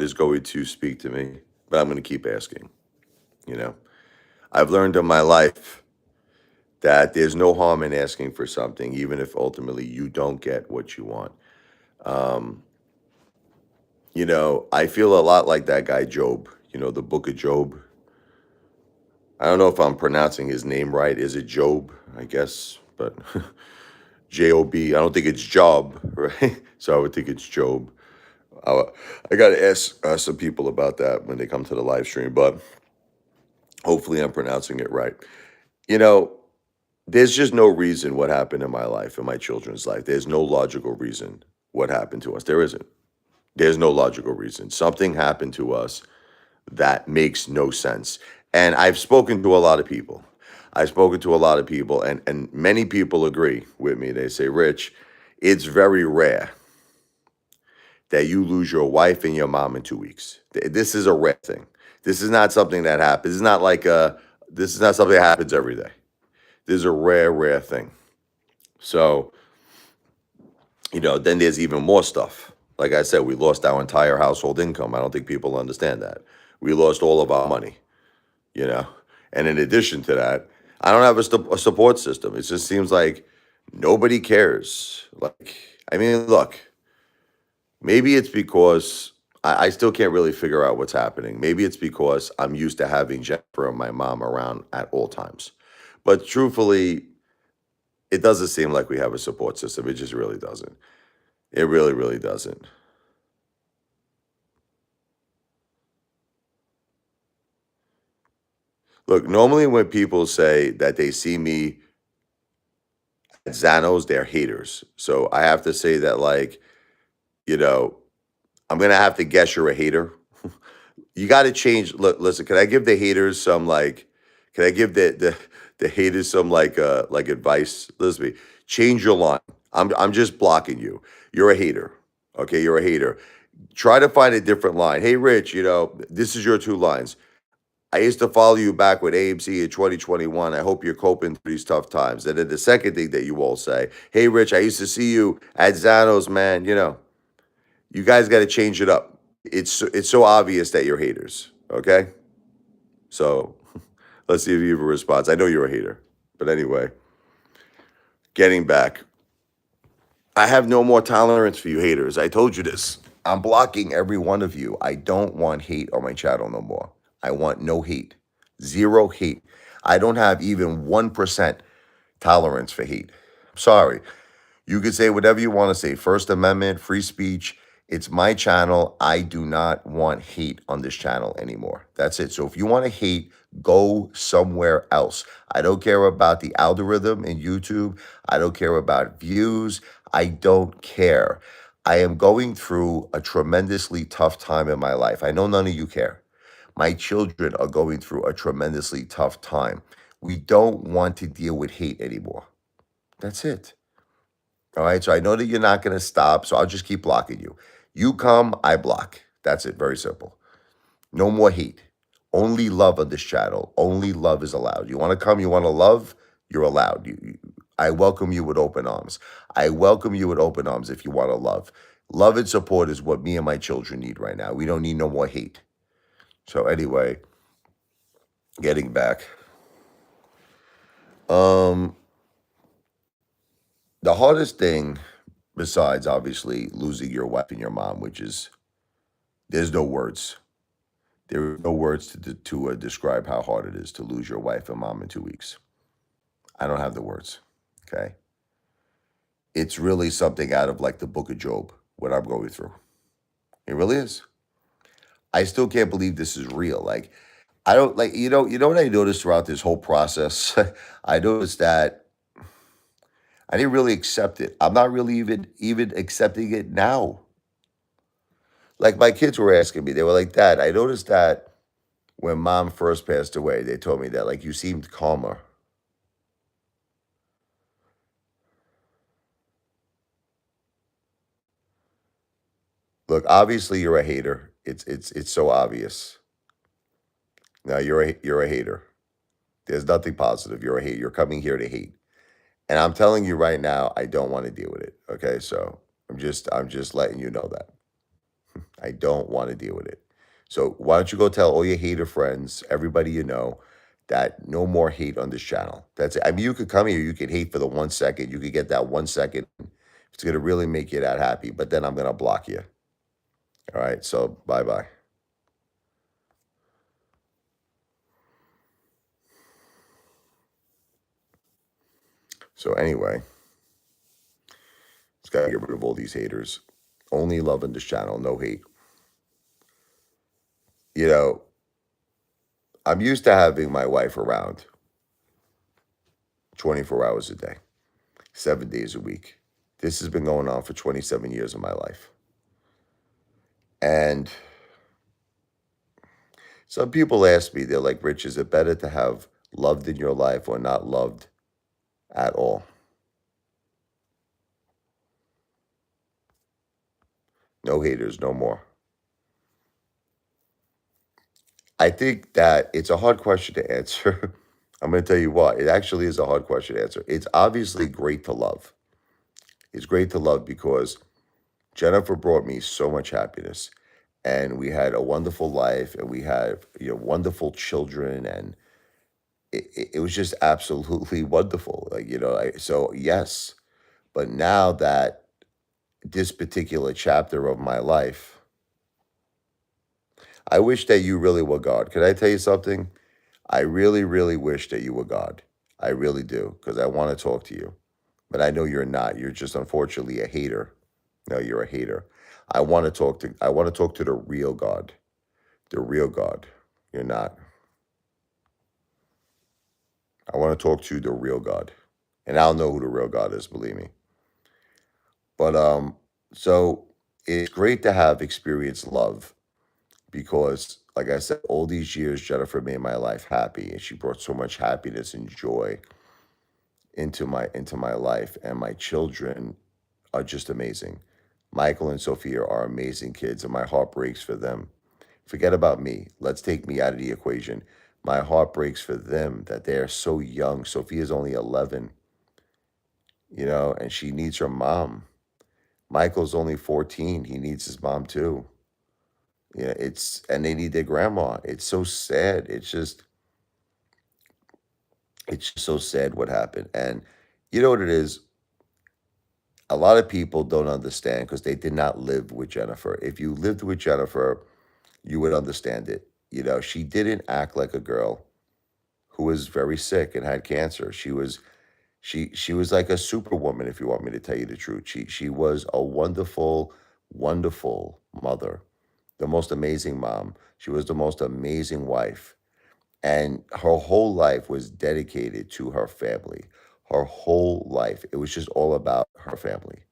is going to speak to me, but I'm going to keep asking. You know, I've learned in my life that there's no harm in asking for something, even if ultimately you don't get what you want. Um, I feel a lot like that guy Job. The book of Job. I don't know if I'm pronouncing his name right. Is it Job? I guess, but Job. I don't think it's Job, right? So I would think it's Job. I, I got to ask some people about that when they come to the live stream, but hopefully I'm pronouncing it right. You know, there's just no reason what happened in my life, in my children's life. There's no logical reason what happened to us. There isn't. There's no logical reason. Something happened to us that makes no sense. And I've spoken to a lot of people. I've spoken to a lot of people, and many people agree with me. They say, Rich, it's very rare that you lose your wife and your mom in 2 weeks. This is a rare thing. This is not something that happens. It's not like this is not something that happens every day. This is a rare, rare thing. So, then there's even more stuff. Like I said, we lost our entire household income. I don't think people understand that. We lost all of our money, you know. And in addition to that, I don't have a support system. It just seems like nobody cares. Like, I mean, look, maybe it's because I still can't really figure out what's happening. Maybe it's because I'm used to having Jennifer and my mom around at all times. But truthfully, it doesn't seem like we have a support system. It just really doesn't. It really, really doesn't. Look, normally when people say that they see me at Xanos, they're haters. So I have to say that, like, you know, I'm gonna have to guess you're a hater. You got to change. Look, listen. Can I give the haters some like? Can I give the haters some like advice? Listen to me. Change your line. I'm just blocking you. You're a hater. Okay, you're a hater. Try to find a different line. Hey, Rich. This is your two lines. I used to follow you back with AMC in 2021. I hope you're coping through these tough times. And then the second thing that you all say, hey, Rich, I used to see you at Zanos, man. You guys got to change it up. It's so obvious that you're haters. Okay, so let's see if you have a response. I know you're a hater, but anyway, getting back, I have no more tolerance for you haters. I told you this. I'm blocking every one of you. I don't want hate on my channel no more. I want no hate, zero hate. I don't have even 1% tolerance for hate. I'm sorry. You can say whatever you want to say. First Amendment, free speech. It's my channel. I do not want hate on this channel anymore. That's it. So if you want to hate, go somewhere else. I don't care about the algorithm in YouTube. I don't care about views. I don't care. I am going through a tremendously tough time in my life. I know none of you care. My children are going through a tremendously tough time. We don't want to deal with hate anymore. That's it. All right. So I know that you're not going to stop. So I'll just keep blocking you. You come, I block. That's it. Very simple. No more hate. Only love on this channel. Only love is allowed. You want to come, you want to love, you're allowed. I welcome you with open arms. I welcome you with open arms if you want to love. Love and support is what me and my children need right now. We don't need no more hate. So anyway, getting back. Um, the hardest thing, besides obviously losing your wife and your mom, which is there's no words. There are no words to describe how hard it is to lose your wife and mom in 2 weeks. I don't have the words. Okay, it's really something out of like the book of Job. What I'm going through, it really is. I still can't believe this is real. Like I don't like you know what I noticed throughout this whole process. I noticed that I didn't really accept it. I'm not really even accepting it now. Like my kids were asking me, they were like, Dad, I noticed that when mom first passed away, they told me that like you seemed calmer. Look, obviously you're a hater. It's so obvious. Now you're a hater. There's nothing positive. You're a hate. You're coming here to hate. And I'm telling you right now, I don't want to deal with it. Okay, so I'm just letting you know that. I don't want to deal with it. So why don't you go tell all your hater friends, everybody you know, that no more hate on this channel. That's it. I mean, you could come here, you could hate for the 1 second, you could get that 1 second. It's gonna really make you that happy, but then I'm gonna block you. All right. So bye bye. So anyway, just gotta get rid of all these haters. Only love on this channel, no hate. You know, I'm used to having my wife around 24 hours a day, 7 days a week. This has been going on for 27 years of my life. And some people ask me, they're like, Rich, is it better to have loved in your life or not loved at all? No haters, no more. I think that it's a hard question to answer. I'm going to tell you why. It actually is a hard question to answer. It's obviously great to love. It's great to love because Jennifer brought me so much happiness, and we had a wonderful life, and we had wonderful children, and it was just absolutely wonderful. Like so yes, but now that this particular chapter of my life, I wish that you really were God. Can I tell you something? I really, really wish that you were God. I really do, because I want to talk to you. But I know you're not. You're just unfortunately a hater. No, you're a hater. I want to talk to the real God. The real God. You're not. I want to talk to the real God. And I'll know who the real God is, believe me. But so it's great to have experienced love because, like I said, all these years Jennifer made my life happy, and she brought so much happiness and joy into my life, and my children are just amazing. Michael and Sophia are amazing kids, and my heart breaks for them. Forget about me. Let's take me out of the equation. My heart breaks for them that they are so young. Sophia's only 11, and she needs her mom. Michael's only 14. He needs his mom too. And they need their grandma. It's so sad. It's just so sad what happened. And you know what it is? A lot of people don't understand because they did not live with Jennifer. If you lived with Jennifer, you would understand it. She didn't act like a girl who was very sick and had cancer. She was like a superwoman, if you want me to tell you the truth. She was a wonderful, wonderful mother, the most amazing mom. She was the most amazing wife. And her whole life was dedicated to her family. Her whole life. It was just all about her family.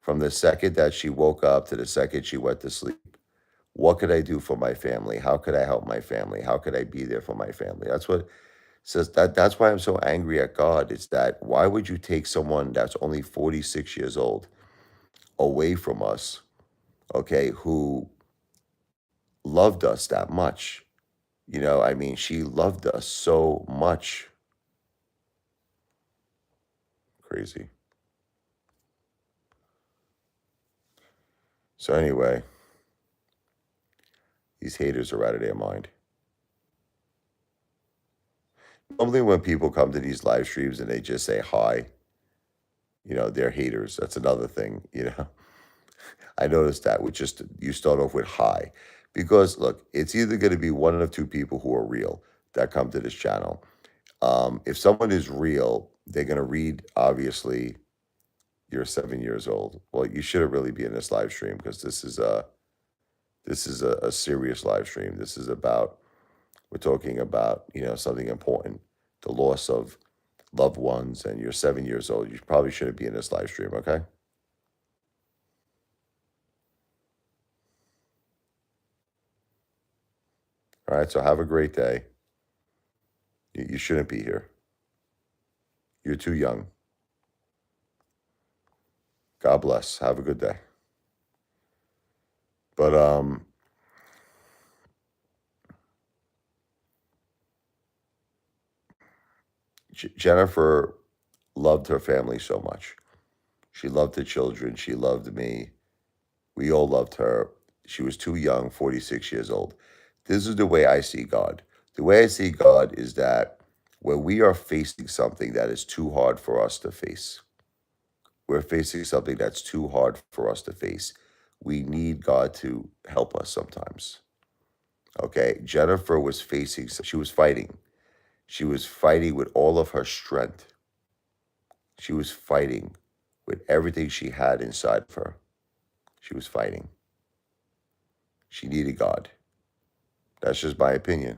From the second that she woke up to the second she went to sleep, what could I do for my family? How could I help my family? How could I be there for my family? That's why I'm so angry at God. It's that why would you take someone that's only 46 years old away from us, okay, who loved us that much? I mean, she loved us so much. Crazy. So anyway, these haters are out of their mind. Normally when people come to these live streams and they just say hi, they're haters. That's another thing. I noticed that with just you start off with hi. Because look, it's either going to be one of two people who are real that come to this channel. If someone is real, they're going to read, obviously, you're 7 years old. Well, you shouldn't really be in this live stream because this is a serious live stream. We're talking about, something important, the loss of loved ones, and you're 7 years old. You probably shouldn't be in this live stream, okay? All right, so have a great day. You shouldn't be here. You're too young. God bless. Have a good day. But Jennifer loved her family so much. She loved the children. She loved me. We all loved her. She was too young, 46 years old. This is the way I see God. The way I see God is that when we are facing something that is too hard for us to face, we're facing something that's too hard for us to face. We need God to help us sometimes. Okay. Jennifer was facing, she was fighting. She was fighting with all of her strength. She was fighting with everything she had inside of her. She was fighting. She needed God. That's just my opinion.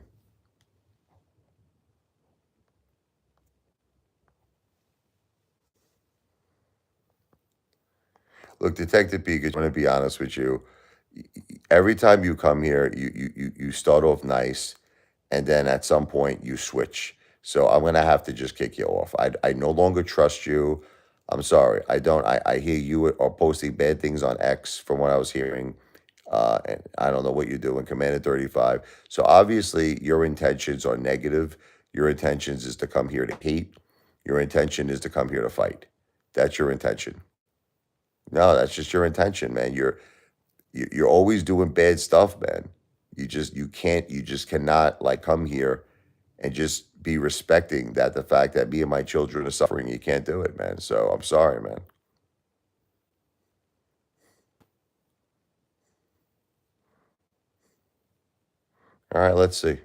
Look, Detective Pikachu, I'm going to be honest with you. Every time you come here, you start off nice, and then at some point you switch. So I'm gonna have to just kick you off. I no longer trust you. I'm sorry. I don't. I hear you are posting bad things on X from what I was hearing. And I don't know what you're doing, Commander 35. So obviously your intentions are negative. Your intentions is to come here to hate. Your intention is to come here to fight. That's your intention. No, that's just your intention, man. You're always doing bad stuff, man. You just cannot like come here and just be respecting that the fact that me and my children are suffering. You can't do it, man. So I'm sorry, man. All right, let's see.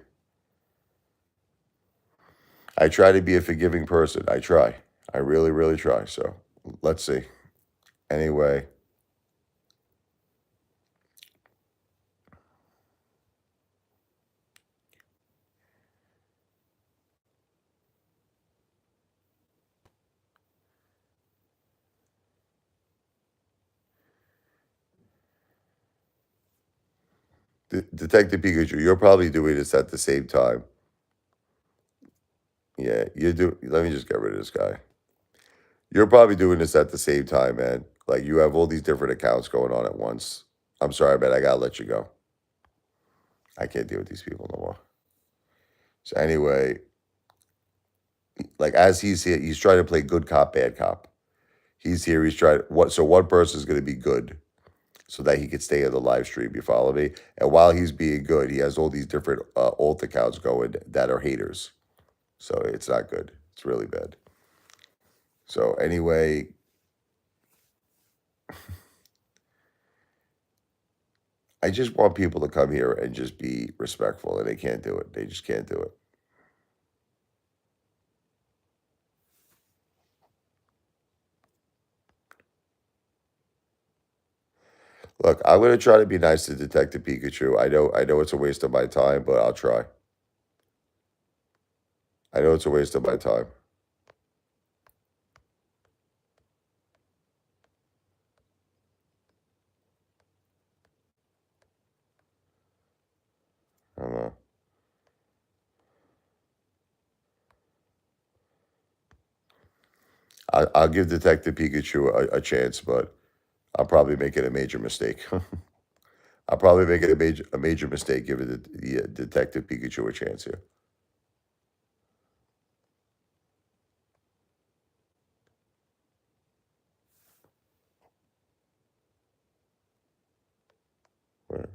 I try to be a forgiving person. I try. I really, really try. So let's see. Anyway, Detective Pikachu, you're probably doing this at the same time. Yeah, you do. Let me just get rid of this guy. You're probably doing this at the same time, man. Like you have all these different accounts going on at once. I'm sorry, man. I gotta let you go. I can't deal with these people no more. So anyway, like as he's here, he's trying to play good cop, bad cop. He's here. He's trying. What? So one person is going to be good, so that he could stay in the live stream. You follow me? And while he's being good, he has all these different alt accounts going that are haters. So it's not good. It's really bad. So anyway, I just want people to come here and just be respectful, and they can't do it. They just can't do it. Look, I'm gonna try to be nice to Detective Pikachu. I know it's a waste of my time, but I'll try. I know it's a waste of my time. I don't know. I'll give Detective Pikachu a chance, but I'll probably make it a major mistake. I'll probably make it a major mistake giving the Detective Pikachu a chance here. Right.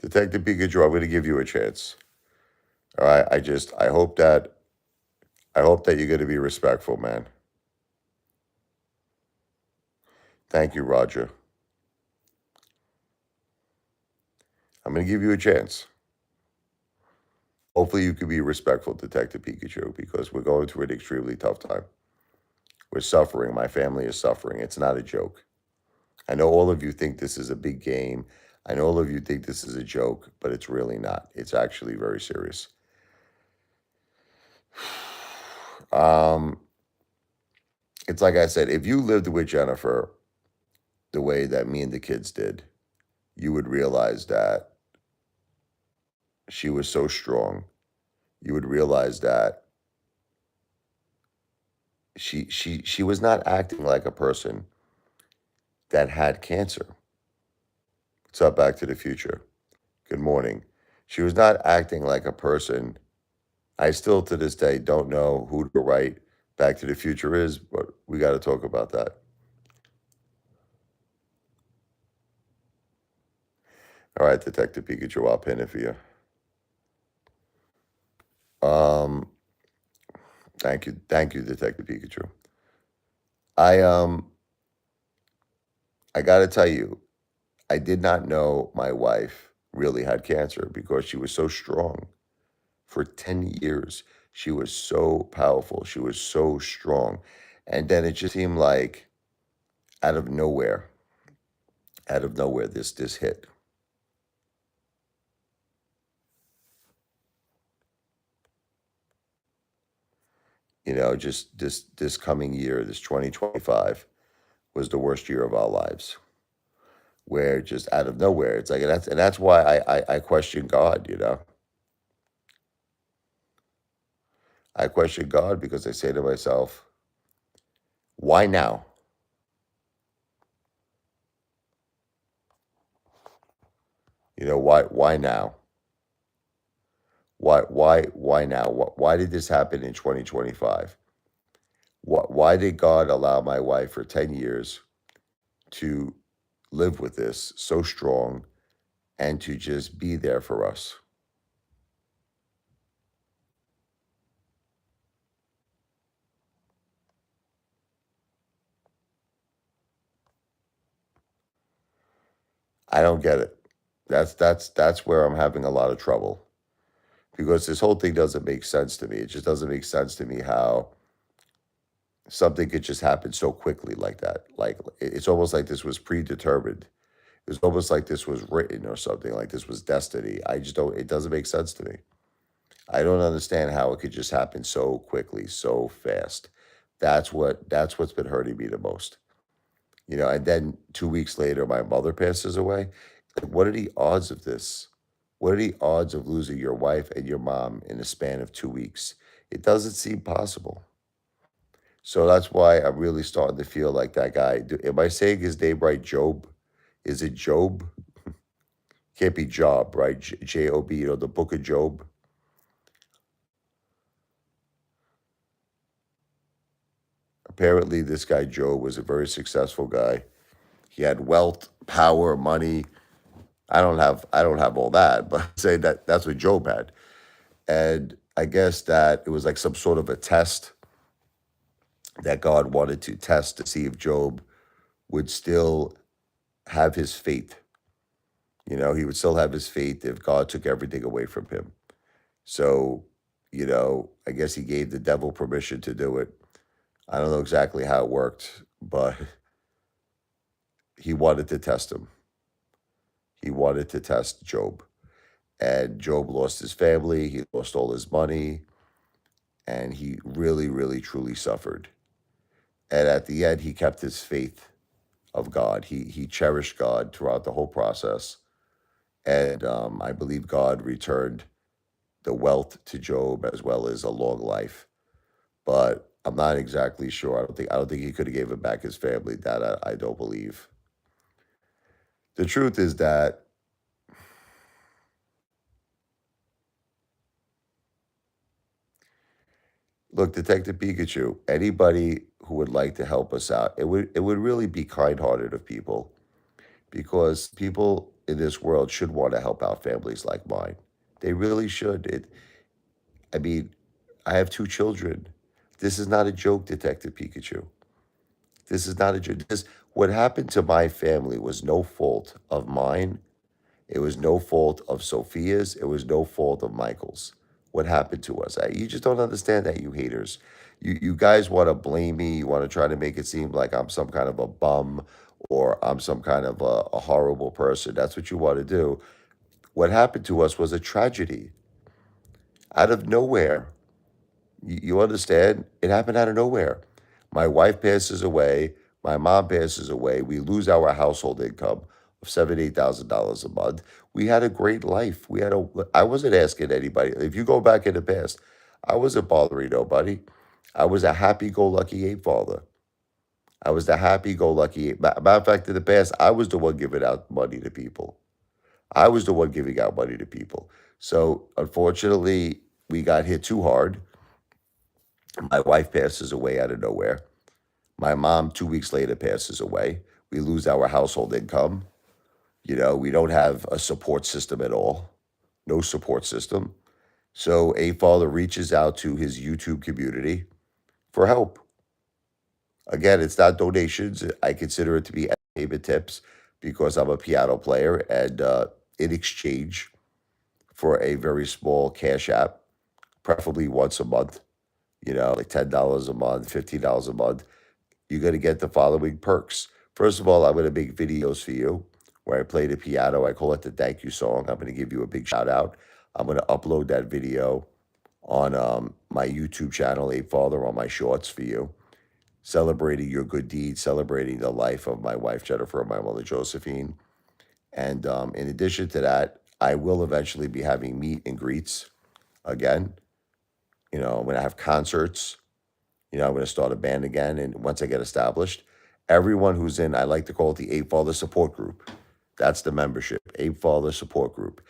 Detective Pikachu, I'm going to give you a chance. All right. I hope that you're going to be respectful, man. Thank you, Roger. I'm going to give you a chance. Hopefully, you can be respectful, Detective Pikachu, because we're going through an extremely tough time. We're suffering. My family is suffering. It's not a joke. I know all of you think this is a big game. I know all of you think this is a joke, but it's really not. It's actually very serious. Um, it's like I said, if you lived with Jennifer the way that me and the kids did, you would realize that she was so strong. You would realize that she was not acting like a person that had cancer. What's up, Back to the Future? Good morning. She was not acting like a person. I still to this day don't know who to write Back to the Future is, but we got to talk about that. All right, Detective Pikachu, I'll pin it for you. Um, thank you, Detective Pikachu. I um, I got to tell you, I did not know my wife really had cancer because she was so strong for 10 years. She was so powerful. She was so strong. And then it just seemed like out of nowhere, this hit. You know, just this coming year, this 2025 was the worst year of our lives. Where just out of nowhere, it's like and that's why I question God, you know. I question God because I say to myself, why now? You know, why now? Why now? Why did this happen in 2025? Why did God allow my wife for 10 years to live with this so strong and to just be there for us? I don't get it. That's where I'm having a lot of trouble because this whole thing doesn't make sense to me. It just doesn't make sense to me how something could just happen so quickly like that. Like it's almost like this was predetermined. It's almost like this was written or something, like this was destiny. I just don't, it doesn't make sense to me. I don't understand how it could just happen so quickly, so fast. That's what's been hurting me the most. You know, and then 2 weeks later, my mother passes away. Like, what are the odds of this? What are the odds of losing your wife and your mom in a span of 2 weeks? It doesn't seem possible. So that's why I'm really starting to feel like that guy. Am I saying his name right? Job? Is it Job? Can't be Job, right? Job, you know, the book of Job. Apparently, this guy Job was a very successful guy. He had wealth, power, money. I don't have all that, but say that that's what Job had. And I guess that it was like some sort of a test that God wanted to test to see if Job would still have his faith. You know, he would still have his faith if God took everything away from him. So, you know, I guess he gave the devil permission to do it. I don't know exactly how it worked, but he wanted to test him. He wanted to test Job. And Job lost his family, he lost all his money, and he really, really, truly suffered. And at the end, he kept his faith of God. He cherished God throughout the whole process. And I believe God returned the wealth to Job as well as a long life. But I'm not exactly sure. I don't think he could have given back his family. That I don't believe. The truth is that look, Detective Pikachu, anybody who would like to help us out, it would really be kind-hearted of people because people in this world should want to help out families like mine. They really should. I mean, I have 2 children. This is not a joke, Detective Pikachu. This is not a joke. What happened to my family was no fault of mine. It was no fault of Sophia's. It was no fault of Michael's. What happened to us? You just don't understand that, you haters. You guys want to blame me. You want to try to make it seem like I'm some kind of a bum or I'm some kind of a horrible person. That's what you want to do. What happened to us was a tragedy out of nowhere. You understand? It happened out of nowhere. My wife passes away. My mom passes away. We lose our household income. of $7,000, $8,000 a month. We had a great life. I wasn't asking anybody. If you go back in the past, I wasn't bothering nobody. I was a happy-go-lucky ape father. I was the happy-go-lucky. Matter of fact, in the past, I was the one giving out money to people. I was the one giving out money to people. So unfortunately, we got hit too hard. My wife passes away out of nowhere. My mom, 2 weeks later, passes away. We lose our household income. We don't have a support system at all. No support system. So a father reaches out to his YouTube community for help. Again, it's not donations. I consider it to be entertainment tips because I'm a piano player. And in exchange for a very small cash app, preferably once a month, like $10 a month, $15 a month, you're going to get the following perks. First of all, I'm going to make videos for you where I play the piano. I call it the thank you song. I'm going to give you a big shout out. I'm going to upload that video on my YouTube channel, Apefather, on my shorts for you, celebrating your good deeds, celebrating the life of my wife, Jennifer, and my mother, Josephine. And in addition to that, I will eventually be having meet and greets again. I'm going to have concerts. I'm going to start a band again. And once I get established, everyone who's in, I like to call it the Ape Father Support Group. That's the membership, Ape Father Support Group.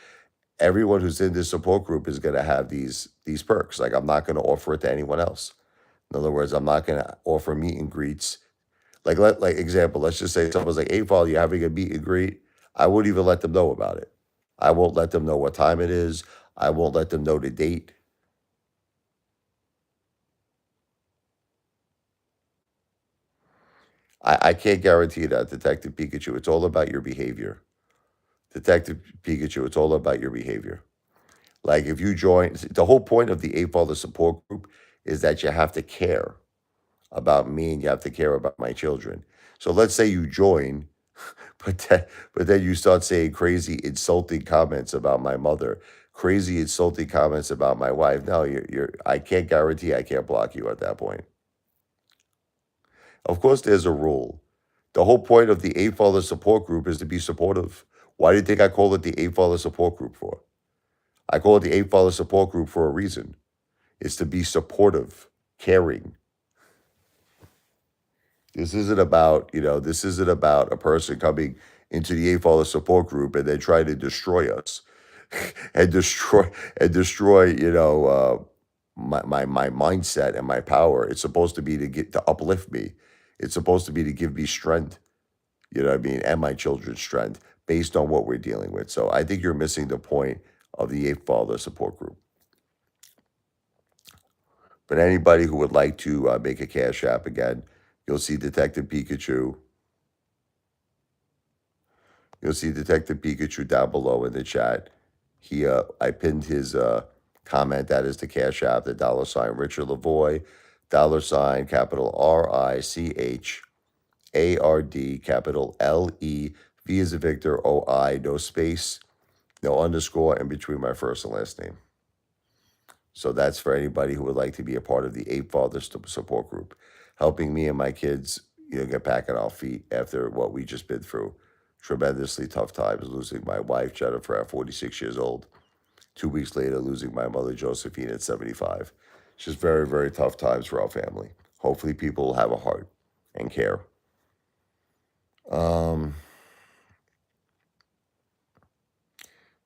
Everyone who's in this support group is going to have these perks. Like I'm not going to offer it to anyone else. In other words, I'm not going to offer meet and greets. Like example, let's just say someone's like, "Hey, Father, you're having a meet and greet." I won't even let them know about it. I won't let them know what time it is. I won't let them know the date. I can't guarantee that, Detective Pikachu. It's all about your behavior. Detective Pikachu, it's all about your behavior. Like if you join, the whole point of the Ape Father support group is that you have to care about me and you have to care about my children. So let's say you join, but then you start saying crazy, insulting comments about my mother, crazy, insulting comments about my wife. No, I can't guarantee I can't block you at that point. Of course, there's a rule. The whole point of the Ape Father support group is to be supportive. Why do you think I call it the Ape Father support group for? I call it the Ape Father support group for a reason. It's to be supportive, caring. This isn't about a person coming into the Ape Father support group and then trying to destroy us and destroy, my mindset and my power. It's supposed to be to uplift me. It's supposed to be to give me strength, and my children's strength based on what we're dealing with. So I think you're missing the point of the Ape Father support group. But anybody who would like to make a cash app again, you'll see Detective Pikachu. You'll see Detective Pikachu down below in the chat. I pinned his comment. That is the cash app, the $ Richard Lavoie, $ capital RICHARD, capital LE, V as a Victor, OI, no space, no underscore in between my first and last name. So that's for anybody who would like to be a part of the Ape Father support group, helping me and my kids, get back on our feet after what we just been through. Tremendously tough times, losing my wife, Jennifer, at 46 years old. 2 weeks later, losing my mother, Josephine, at 75. It's just very, very tough times for our family. Hopefully people will have a heart and care.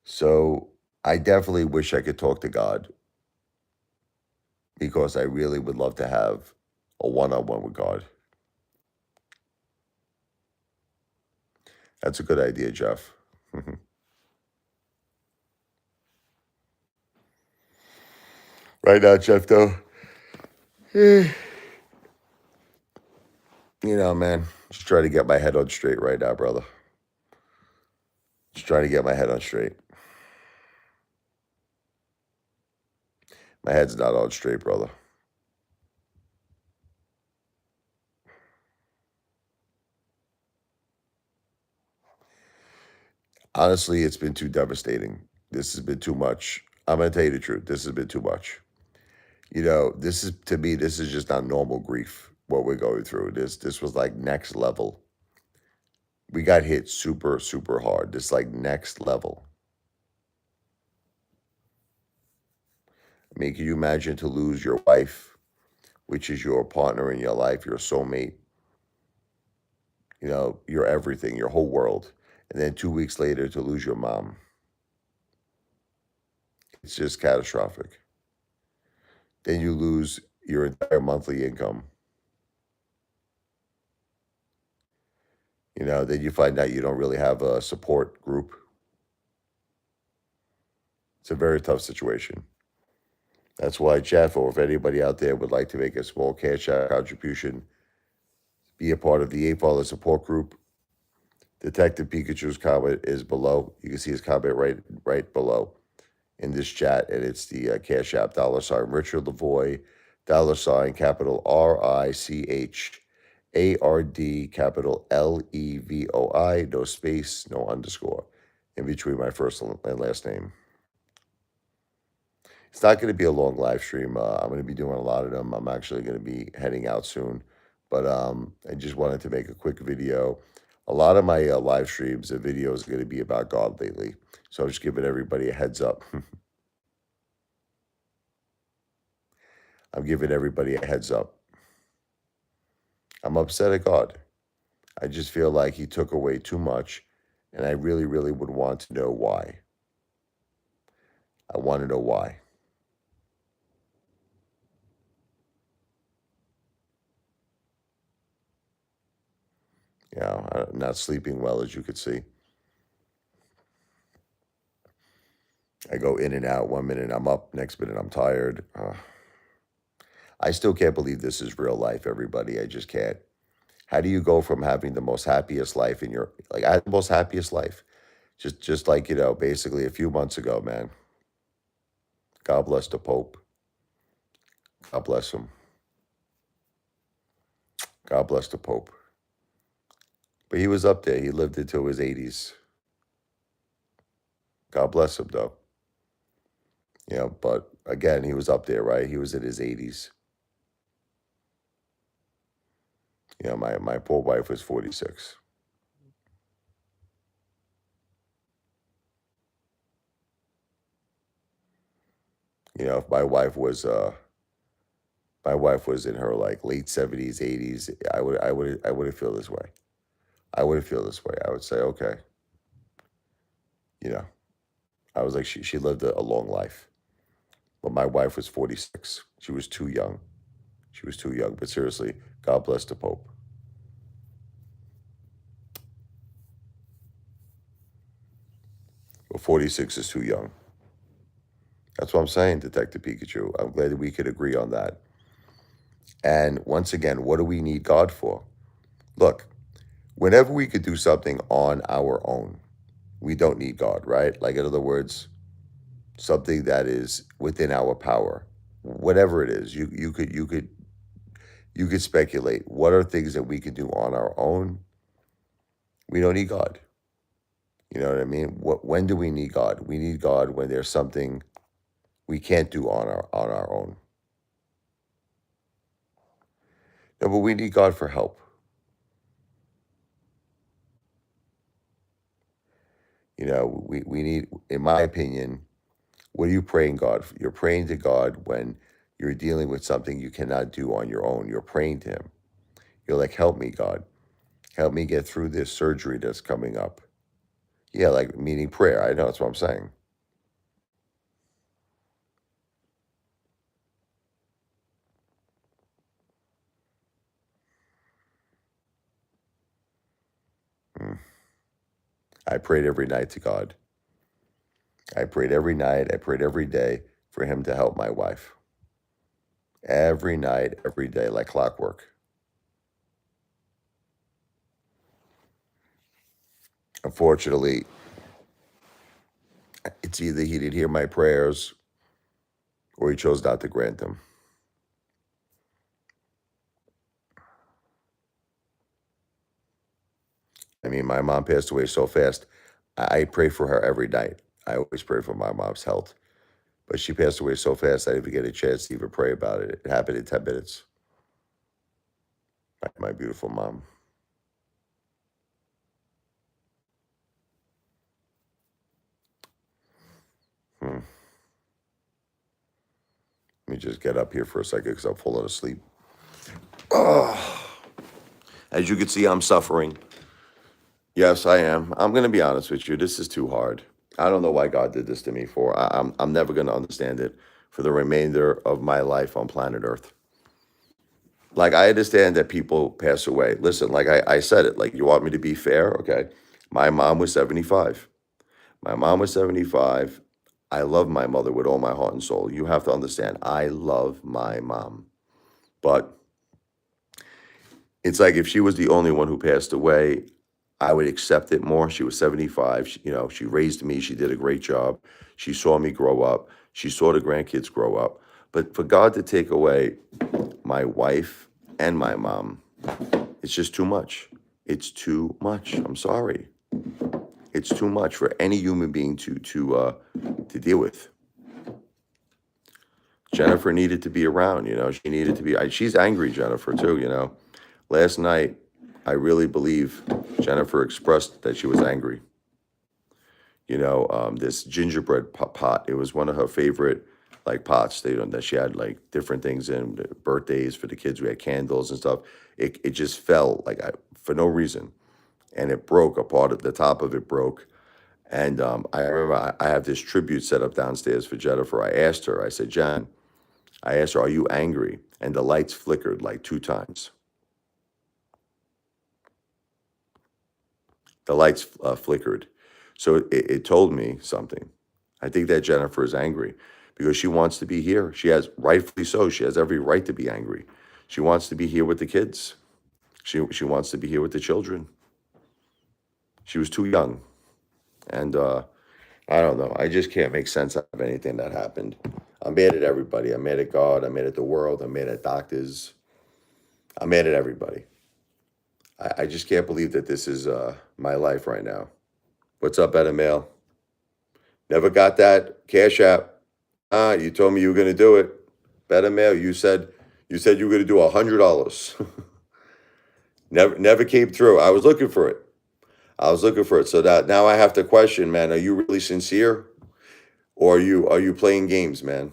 So I definitely wish I could talk to God because I really would love to have a one-on-one with God. That's a good idea, Jeff. Right now, Jeff, though, man, just trying to get my head on straight right now, brother. Just trying to get my head on straight. My head's not on straight, brother. Honestly, it's been too devastating. This has been too much. I'm going to tell you the truth. This has been too much. To me, this is just not normal grief, what we're going through. This was like next level. We got hit super, super hard. This like next level. I mean, can you imagine to lose your wife, which is your partner in your life, your soulmate, your everything, your whole world, and then 2 weeks later to lose your mom? It's just catastrophic. Then you lose your entire monthly income. Then you find out you don't really have a support group. It's a very tough situation. That's why, Jeff, or if anybody out there would like to make a small cash out contribution, be a part of the Apefather support group. Detective Pikachu's comment is below. You can see his comment right below in this chat, and it's the Cash App $ Richard Lavoy capital RICHARD capital LEVOI, no space, no underscore in between my first and last name. It's not going to be a long live stream. I'm going to be doing a lot of them. I'm actually going to be heading out soon, but I just wanted to make a quick video. A lot of my live streams and videos are going to be about God lately, so I'm just giving everybody a heads up. I'm giving everybody a heads up. I'm upset at God. I just feel like he took away too much, and I really, really would want to know why. I want to know why. I'm not sleeping well, as you could see. I go in and out. 1 minute I'm up, next minute I'm tired. I still can't believe this is real life, everybody. I just can't. How do you go from having the most happiest life in your, like, I had the most happiest life, just like, basically a few months ago, man. God bless the Pope. God bless him. God bless the Pope. But he was up there. He lived into his 80s. God bless him, though. But again, he was up there, right? He was in his 80s. My poor wife was 46. If my wife was in her like late 70s, 80s, I would feel this way. I would feel this way. I would say, okay, you know, I was like, she lived a long life. But my wife was 46. She was too young. She was too young. But seriously, God bless the Pope. But 46 is too young. That's what I'm saying, Detective Pikachu. I'm glad that we could agree on that. And once again, what do we need God for? Look, whenever we could do something on our own, we don't need God, right? Like, in other words, something that is within our power, whatever it is. You could speculate. What are things that we can do on our own? We don't need God. You know what I mean? When do we need God? We need God when there's something we can't do on our own. No, but we need God for help. We need, in my opinion, what are you praying God for? You're praying to God when you're dealing with something you cannot do on your own. You're praying to him. You're like, help me, God. Help me get through this surgery that's coming up. Yeah, like meaning prayer. I know, that's what I'm saying. Mm. I prayed every night to God. I prayed every night. I prayed every day for him to help my wife. Every night, every day, like clockwork. Unfortunately, it's either he didn't hear my prayers or he chose not to grant them. I mean, my mom passed away so fast. I pray for her every night. I always pray for my mom's health. But she passed away so fast, I didn't even get a chance to even pray about it. It happened in 10 minutes. My beautiful mom. me just get up here for a second because I'm falling asleep. Oh, as you can see, I'm suffering. Yes, I am. I'm going to be honest with you. This is too hard. I don't know why God did this to me for. I'm never going to understand it for the remainder of my life on planet Earth. Like, I understand that people pass away. Listen, like I said it, like, you want me to be fair? Okay. My mom was 75. My mom was 75. I love my mother with all my heart and soul. You have to understand, I love my mom. But it's like if she was the only one who passed away, I would accept it more. She was 75. She raised me. She did a great job. She saw me grow up. She saw the grandkids grow up. But for God to take away my wife and my mom, it's just too much. It's too much. I'm sorry. It's too much for any human being to deal with. Jennifer needed to be around. She needed to be. She's angry, Jennifer, too. Last night, I really believe Jennifer expressed that she was angry. This gingerbread pot, it was one of her favorite like pots. That she had like different things in birthdays for the kids. We had candles and stuff. It just fell like for no reason, and it broke. A part of the top of it broke. And I remember I have this tribute set up downstairs for Jennifer. I asked her. I said, Jen, I asked her, are you angry? And the lights flickered like 2 times. The lights flickered. So it told me something. I think that Jennifer is angry because she wants to be here. She has, rightfully so, she has every right to be angry. She wants to be here with the kids. She wants to be here with the children. She was too young. And I don't know. I just can't make sense out of anything that happened. I'm mad at everybody. I'm mad at God. I'm mad at the world. I'm mad at doctors. I'm mad at everybody. I just can't believe that this is my life right now. What's up, Etta Mail? Never got that Cash App. You told me you were going to do it. Better Mail, you said you were going to do $100. Never came through. I was looking for it. So that now I have to question, man, are you really sincere? Or are you playing games, man?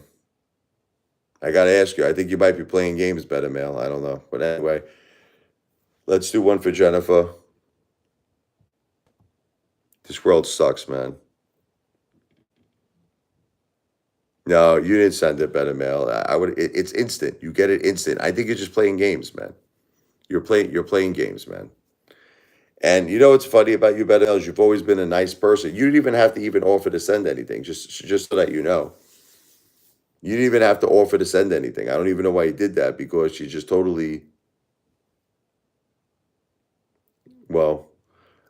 I got to ask you. I think you might be playing games, Better Mail. I don't know. But anyway, let's do one for Jennifer. This world sucks, man. No, you didn't send it, Better Mail. I would. It's instant. You get it instant. I think you're just playing games, man. You're playing games, man. And you know what's funny about you, Better Mail, is you've always been a nice person. You didn't even have to even offer to send anything. Just so that you know, you didn't even have to offer to send anything. I don't even know why you did that because you just totally. Well,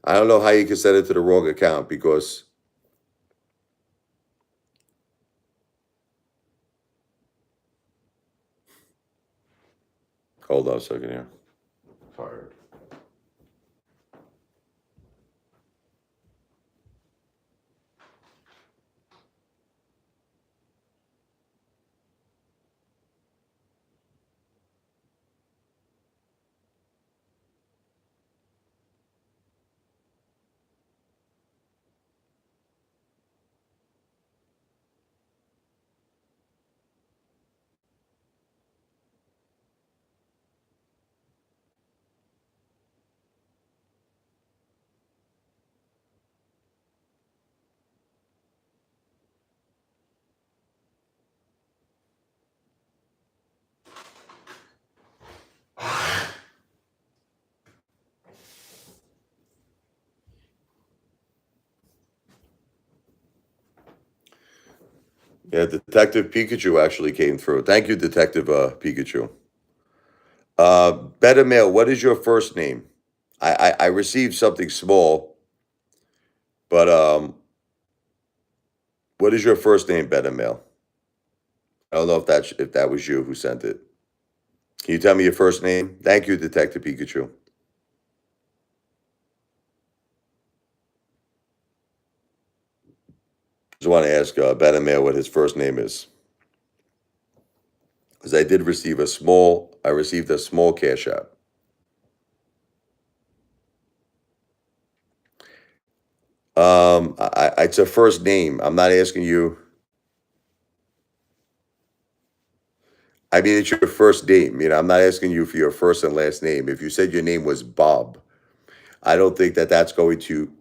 I don't know how you can send it to the wrong account because. Hold on a second here. Fired. Yeah, Detective Pikachu actually came through. Thank you, Detective Pikachu. Better Mail, what is your first name? I received something small, but what is your first name, Better Mail? I don't know if that was you who sent it. Can you tell me your first name? Thank you, Detective Pikachu. Just want to ask Better Mail what his first name is. Because I received a small cash app. It's a first name. I'm not asking you. I mean, it's your first name. I'm not asking you for your first and last name. If you said your name was Bob, I don't think that that's going to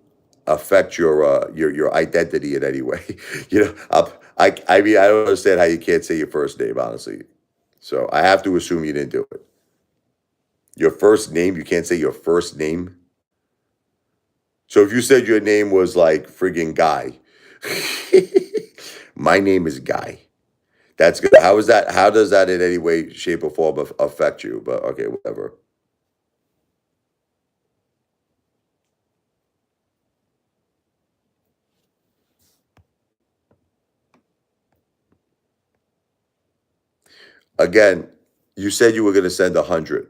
affect your identity in any way. I mean, I don't understand how you can't say your first name, honestly. So I have to assume you didn't do it. Your first name, you can't say your first name. So if you said your name was like friggin' Guy, my name is Guy. That's good. How is that? How does that in any way, shape, or form affect you? But okay, whatever. Again, you said you were going to send 100.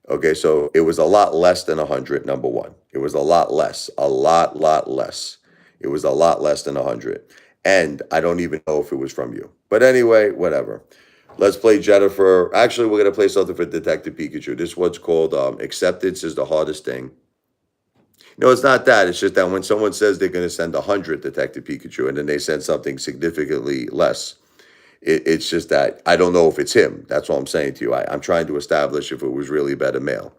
Okay, so it was a lot less than 100. Number one, it was a lot less, lot less. It was a lot less than 100, and I don't even know if it was from you. But anyway, whatever. Let's play Jennifer. Actually, we're gonna play something for Detective Pikachu. This one's called "Acceptance is the hardest thing." No, it's not that. It's just that when someone says they're gonna send 100 Detective Pikachu, and then they send something significantly less, it's just that I don't know if it's him. That's all I'm saying to you. I'm trying to establish if it was really a better male.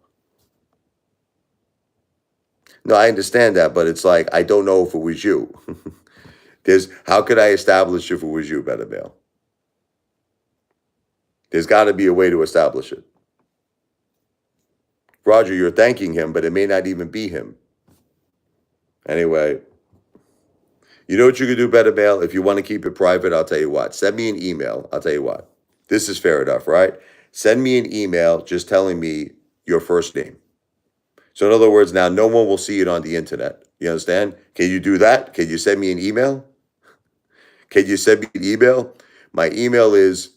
No, I understand that, but it's like I don't know if it was you. There's How could I establish if it was you, better male? There's got to be a way to establish it. Roger, you're thanking him, but it may not even be him. Anyway, you know what you can do, better male? If you want to keep it private, I'll tell you what. Send me an email. I'll tell you what. This is fair enough, right? Send me an email just telling me your first name. So in other words, now no one will see it on the internet. You understand? Can you do that? Can you send me an email? Can you send me an email? My email is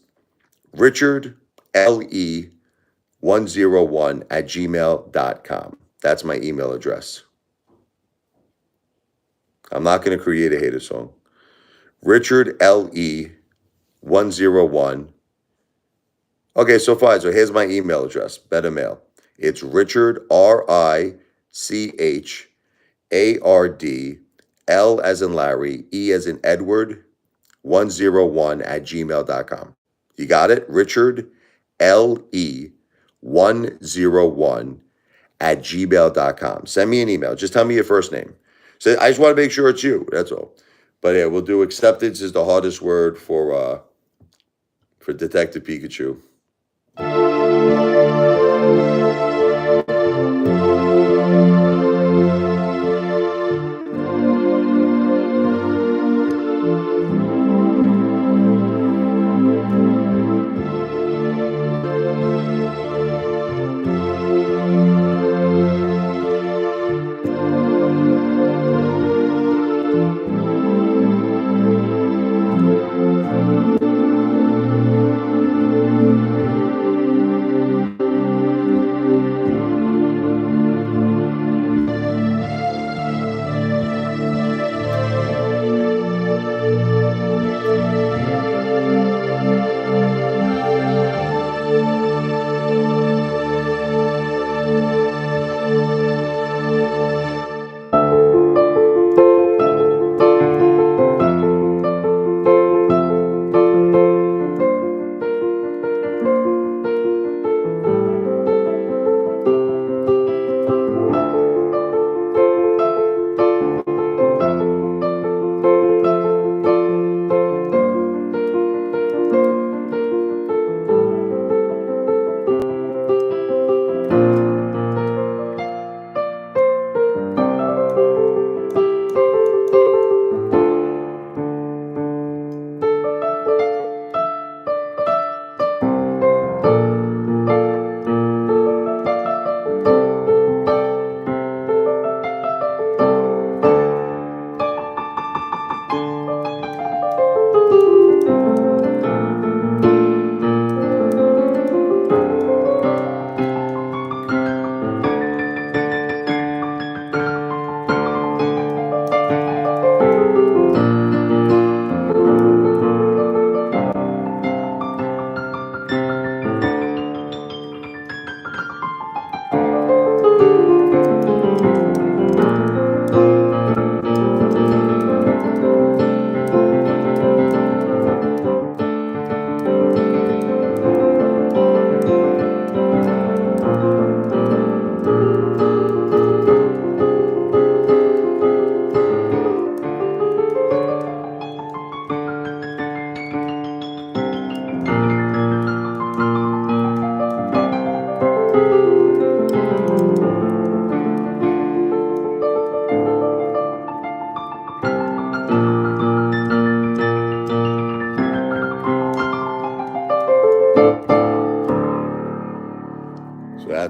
richardle101 at gmail.com. That's my email address. I'm not going to create a hater song. richardle101. Okay, so fine. So here's my email address. Better mail. It's Richard, RICHARD, L as in Larry, E as in Edward, 101 at gmail.com. You got it? Richard, LE101 at gmail.com. Send me an email. Just tell me your first name. So I just want to make sure it's you. That's all. But yeah, we'll do acceptance is the hardest word for Detective Pikachu.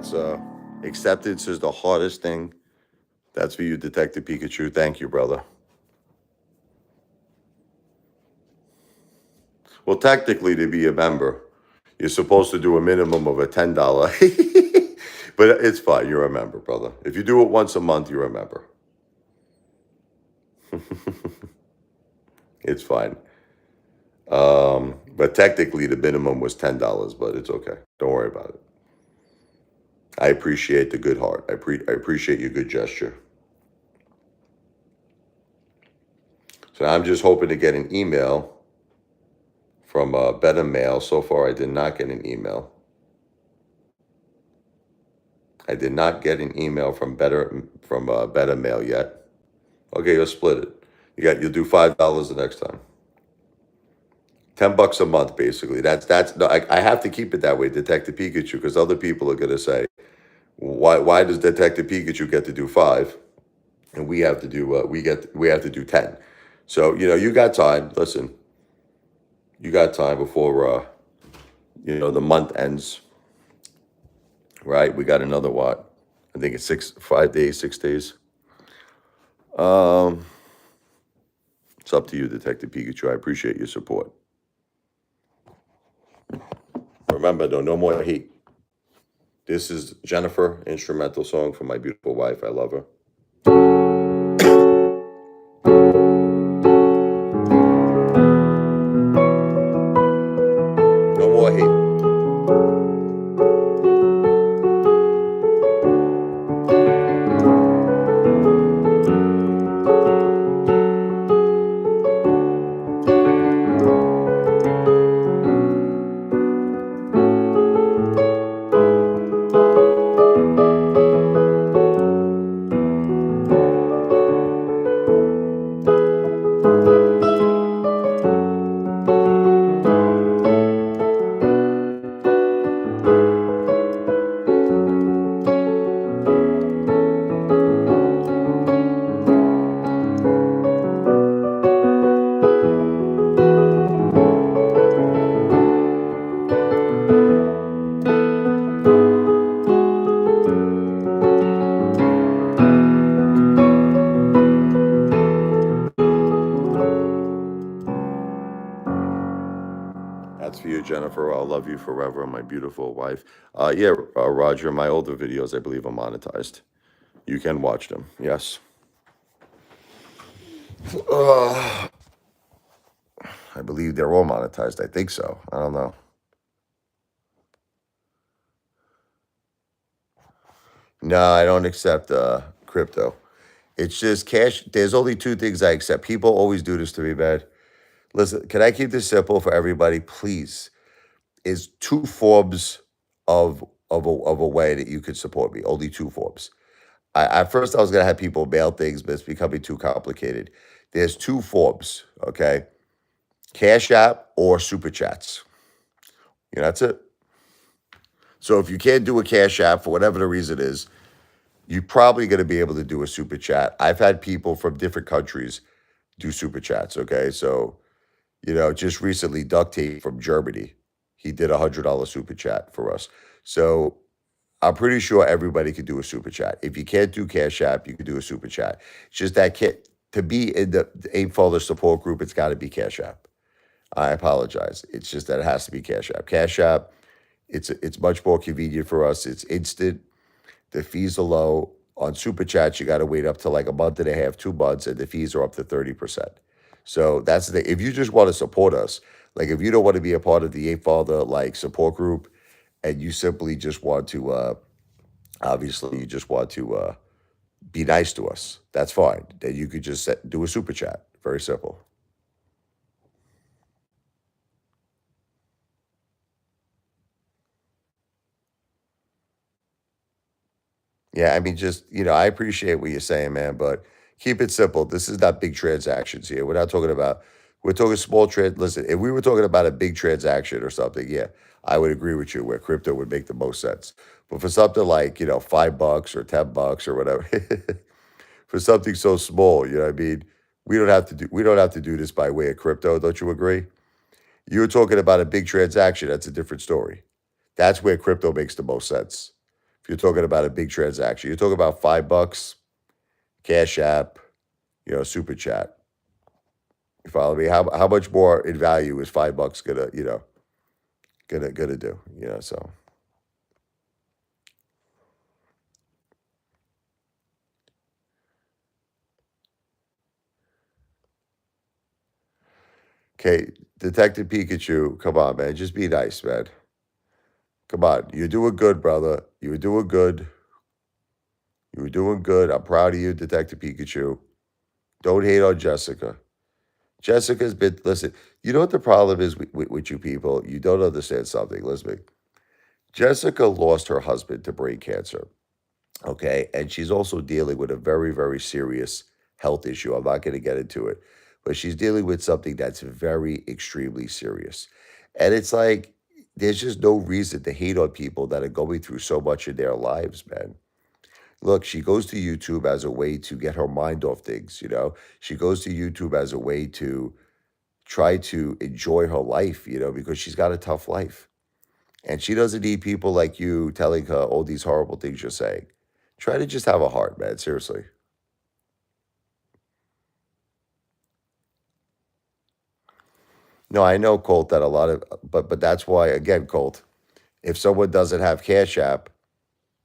That's acceptance is the hardest thing. That's for you, Detective Pikachu. Thank you, brother. Well, technically, to be a member, you're supposed to do a minimum of a $10. But it's fine. You're a member, brother. If you do it once a month, you're a member. It's fine. But technically, the minimum was $10, but it's okay. Don't worry about it. I appreciate the good heart. I appreciate your good gesture. So I'm just hoping to get an email from Better Mail. So far, I did not get an email. I did not get an email from Better Mail yet. Okay, you'll split it. You'll do $5 the next time. $10 a month, basically. That's no. I have to keep it that way, Detective Pikachu, because other people are gonna say, why does Detective Pikachu get to do 5, and we have to do we have to do 10? So you got time. Listen, you got time before the month ends, right? We got another what? I think it's 5 days, 6 days. It's up to you, Detective Pikachu. I appreciate your support. Remember, though, no more hate. This is Jennifer, instrumental song for my beautiful wife. I love her. No more hate. That's for you, Jennifer. I'll love you forever, my beautiful wife. Yeah, Roger, my older videos, I believe, are monetized. You can watch them. Yes. I believe they're all monetized. I think so. I don't know. No, I don't accept crypto. It's just cash. There's only two things I accept. People always do this to me, man. Listen, can I keep this simple for everybody, please? Is two forms of a way that you could support me. Only two forms. At first, I was gonna have people mail things, but it's becoming too complicated. There's two forms, okay? Cash App or Super Chats. That's it. So if you can't do a Cash App for whatever the reason is, you're probably going to be able to do a Super Chat. I've had people from different countries do Super Chats, okay? So, just recently, Duct Tape from Germany, he did $100 Super Chat for us. So I'm pretty sure everybody could do a Super Chat. If you can't do Cash App, you can do a Super Chat. It's just that to be in the Apefather support group, it's got to be Cash App. I apologize. It's just that it has to be Cash App. Cash App, it's much more convenient for us. It's instant. The fees are low. On Super Chats, you got to wait up to like a month and a half, 2 months, and the fees are up to 30%. So that's the if you just want to support us, like if you don't want to be a part of the Apefather like support group, and you simply just want to, obviously, you just want to be nice to us, that's fine. Then you could just do a Super Chat. Very simple. Yeah, I mean, just, I appreciate what you're saying, man, but keep it simple. This is not big transactions here. We're talking small trade. Listen, if we were talking about a big transaction or something, yeah, I would agree with you where crypto would make the most sense. But for something like, $5 or $10 or whatever, for something so small, you know what I mean? We don't have to do this by way of crypto, don't you agree? You were talking about a big transaction, that's a different story. That's where crypto makes the most sense. you're talking about a big transaction. You're talking about $5, Cash App, Super Chat. You follow me? How much more in value is $5 gonna do? So okay, Detective Pikachu, come on, man, just be nice, man. Come on, you're doing good, brother. You were doing good. You were doing good. I'm proud of you, Detective Pikachu. Don't hate on Jessica. Jessica's been, listen, you know what the problem is with you people? You don't understand something. Listen to me. Jessica lost her husband to brain cancer, okay? And she's also dealing with a very, very serious health issue. I'm not going to get into it, but she's dealing with something that's very, extremely serious. And it's like, there's just no reason to hate on people that are going through so much in their lives, man. Look, she goes to YouTube as a way to get her mind off things. She goes to YouTube as a way to try to enjoy her life, because she's got a tough life. And she doesn't need people like you telling her all these horrible things you're saying. Try to just have a heart, man. Seriously. No, I know, Colt, that a lot of, but that's why, again, Colt, if someone doesn't have Cash App,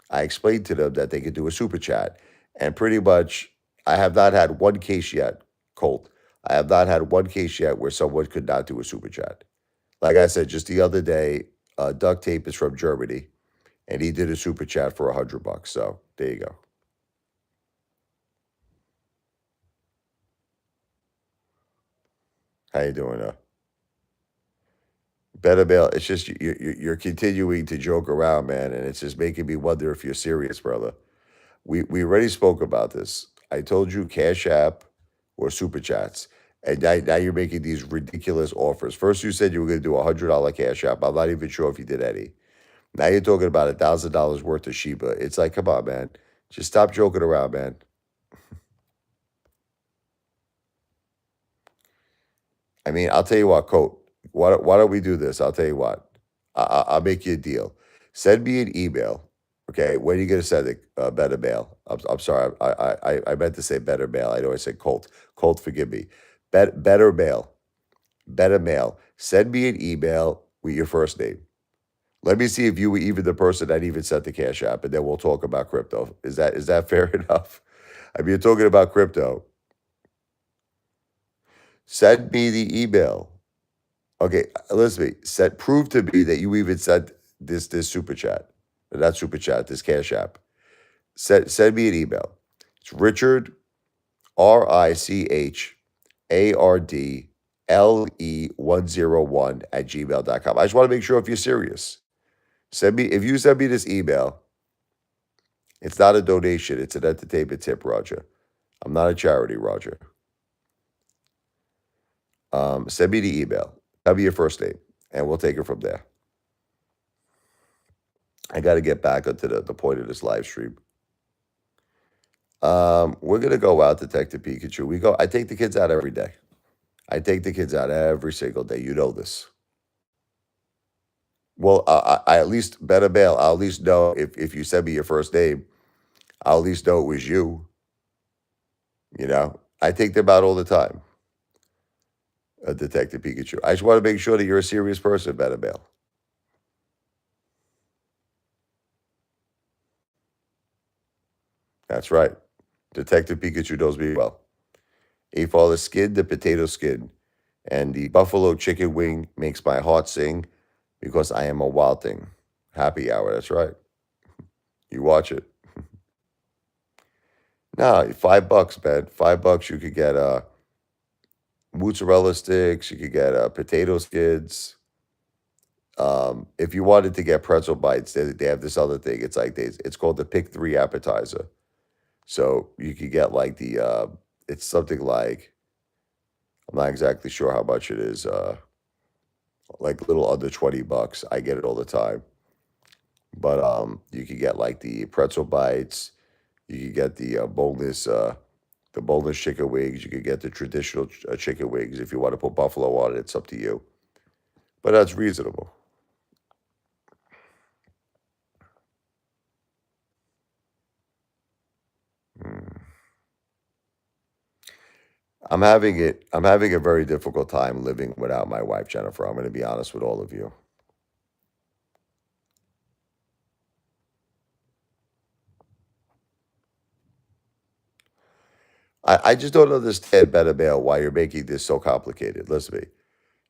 I explained to them that they could do a super chat. And pretty much, I have not had one case yet, Colt. I have not had one case yet where someone could not do a super chat. Like I said, just the other day, Duct Tape is from Germany, and he did a super chat for $100. So there you go. How you doing? Better Bill, it's just you're continuing to joke around, man, and it's just making me wonder if you're serious, brother. We already spoke about this. I told you Cash App or Super Chats, and now you're making these ridiculous offers. First, you said you were going to do $100 Cash App. I'm not even sure if you did any. Now you're talking about $1,000 worth of Shiba. It's like, come on, man, just stop joking around, man. I mean, I'll tell you what, Coat. Why don't we do this? I'll tell you what. I'll make you a deal. Send me an email. Okay, when are you gonna send it? Better mail. I'm sorry. I meant to say better mail. I know I said Colt. Colt, forgive me. Better mail. Better mail. Send me an email with your first name. Let me see if you were even the person that even sent the Cash App, and then we'll talk about crypto. Is that fair enough? I mean, you're talking about crypto. Send me the email. Okay, listen to me. Prove to me that you even sent this super chat, not super chat, this Cash App. Send me an email. It's Richard RICHARDLE101 at gmail.com. I just want to make sure if you're serious. If you send me this email, it's not a donation, it's an entertainment tip, Roger. I'm not a charity, Roger. Send me the email. Tell me your first name, and we'll take it from there. I got to get back onto the point of this live stream. We're gonna go out, Detective Pikachu. I take the kids out every day. I take the kids out every single day. You know this. Well, I at least better bail. I'll at least know if you send me your first name. I'll at least know it was you. I take them out all the time. Detective Pikachu. I just want to make sure that you're a serious person, better bail. That's right. Detective Pikachu knows me well. Apefather skin, the potato skin, and the buffalo chicken wing makes my heart sing because I am a wild thing. Happy hour, that's right. You watch it. No, $5, man. $5 you could get mozzarella sticks, you could get potato skids. If you wanted to get pretzel bites, they have this other thing. It's called the Pick Three appetizer. So you could get like it's something like, I'm not exactly sure how much it is. Like a little under $20. I get it all the time. But you could get like the pretzel bites. You could get the boneless chicken wings. You could get the traditional chicken wings. If you want to put buffalo on it, it's up to you. But that's reasonable. I'm having a very difficult time living without my wife, Jennifer. I'm going to be honest with all of you. I just don't understand, Better Bale, why you're making this so complicated. Listen to me.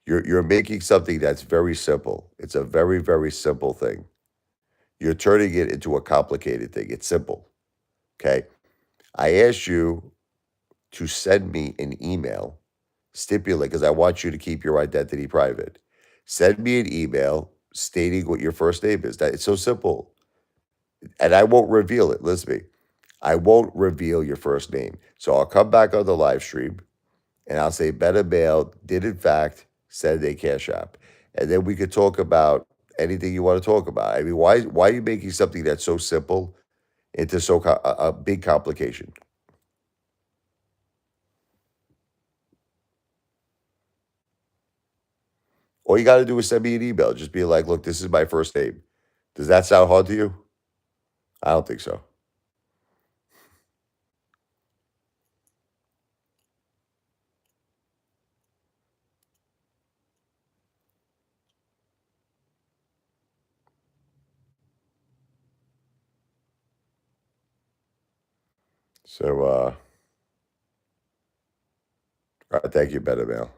You're making something that's very simple. It's a very, very simple thing. You're turning it into a complicated thing. It's simple. Okay. I asked you to send me an email, stipulate, because I want you to keep your identity private. Send me an email stating what your first name is. That it's so simple. And I won't reveal it. Listen to me. I won't reveal your first name. So I'll come back on the live stream and I'll say Better Mail did in fact send a cash app. And then we could talk about anything you want to talk about. I mean, why are you making something that's so simple into a big complication? All you got to do is send me an email. Just be like, look, this is my first name. Does that sound hard to you? I don't think so. So, all right, thank you, Better Mail.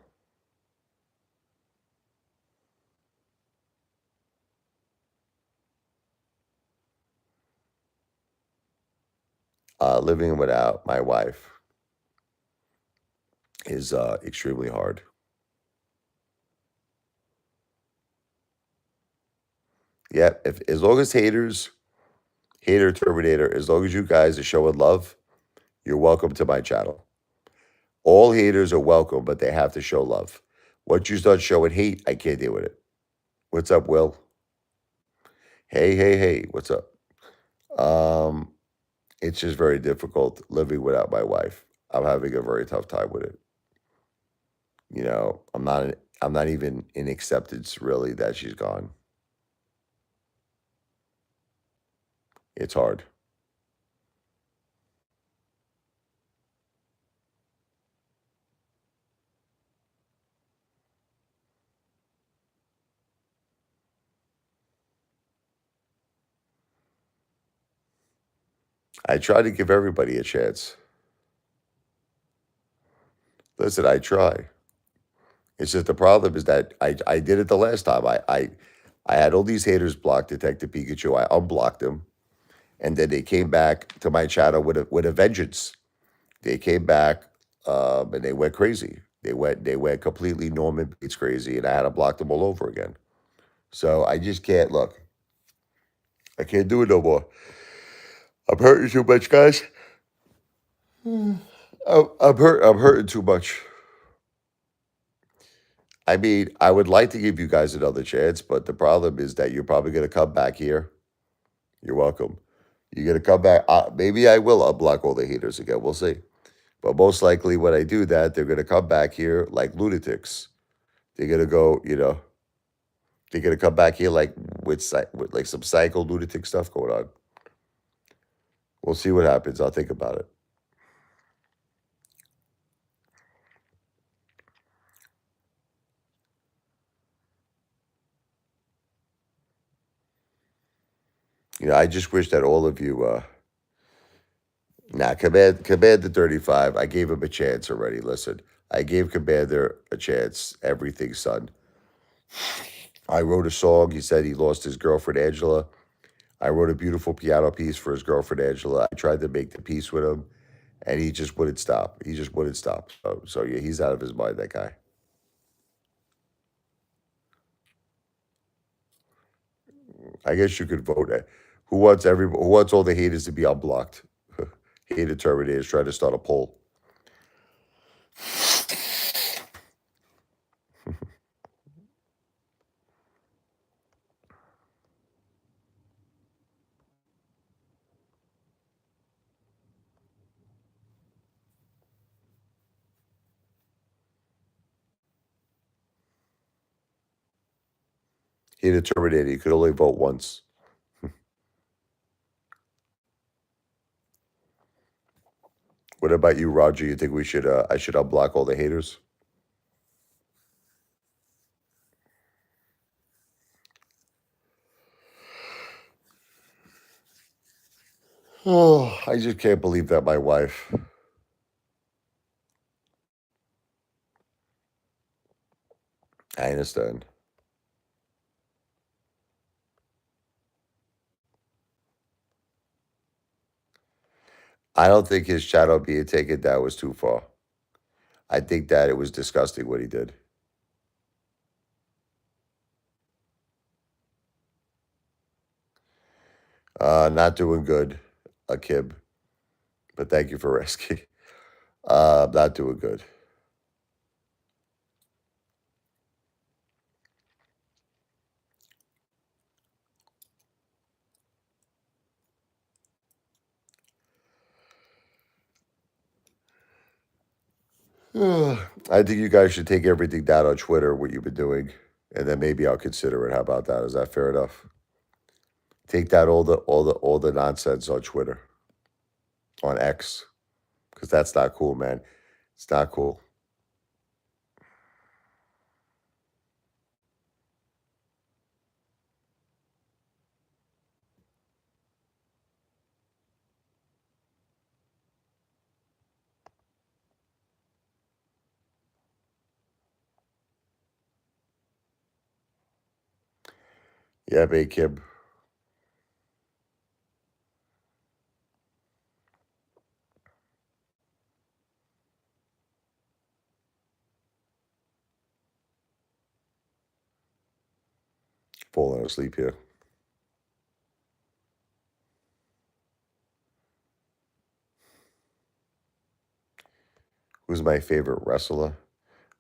Living without my wife is extremely hard. Yeah, if as long as hater Terminator, as long as you guys are showing love, you're welcome to my channel. All haters are welcome, but they have to show love. Once you start showing hate, I can't deal with it. What's up, Will? Hey, hey, hey, what's up? Um, it's just very difficult living without my wife. I'm having a very tough time with it. You know, I'm not even in acceptance really that she's gone. It's hard. I try to give everybody a chance. Listen, I try. It's just the problem is that I did it the last time. I had all these haters blocked Detective Pikachu. I unblocked them, and then they came back to my channel with a vengeance. They came back and they went crazy. They went completely Norman Bates crazy, and I had to block them all over again. So I just can't look. I can't do it no more. I'm hurting too much, guys. I'm hurt. I'm hurting too much. I mean, I would like to give you guys another chance, but the problem is that you're probably going to come back here. You're welcome. You're going to come back. Maybe I will unblock all the haters again. We'll see. But most likely, when I do that, they're going to come back here like lunatics. They're going to go, they're going to come back here like with like some psycho lunatic stuff going on. We'll see what happens. I'll think about it. I just wish that all of you, Commander 35, I gave him a chance already. Listen, I gave Commander a chance. Everything, son. I wrote a song. He said he lost his girlfriend, Angela. I wrote a beautiful piano piece for his girlfriend, Angela. I tried to make the peace with him, and he just wouldn't stop. He just wouldn't stop. So yeah, he's out of his mind, that guy. I guess you could vote. Who wants all the haters to be unblocked? Hater Terminators trying to start a poll. Hater Terminator, you could only vote once. What about you, Roger? You think I should unblock all the haters? Oh, I just can't believe that my wife. I understand. I don't think his channel being taken down was too far. I think that it was disgusting what he did. Not doing good, Akib, but thank you for asking. Not doing good. I think you guys should take everything down on Twitter, what you've been doing, and then maybe I'll consider it. How about that? Is that fair enough? Take down all the nonsense on Twitter, on X, because that's not cool, man. It's not cool. Yeah, Bay Kib. Falling asleep here. Who's my favorite wrestler?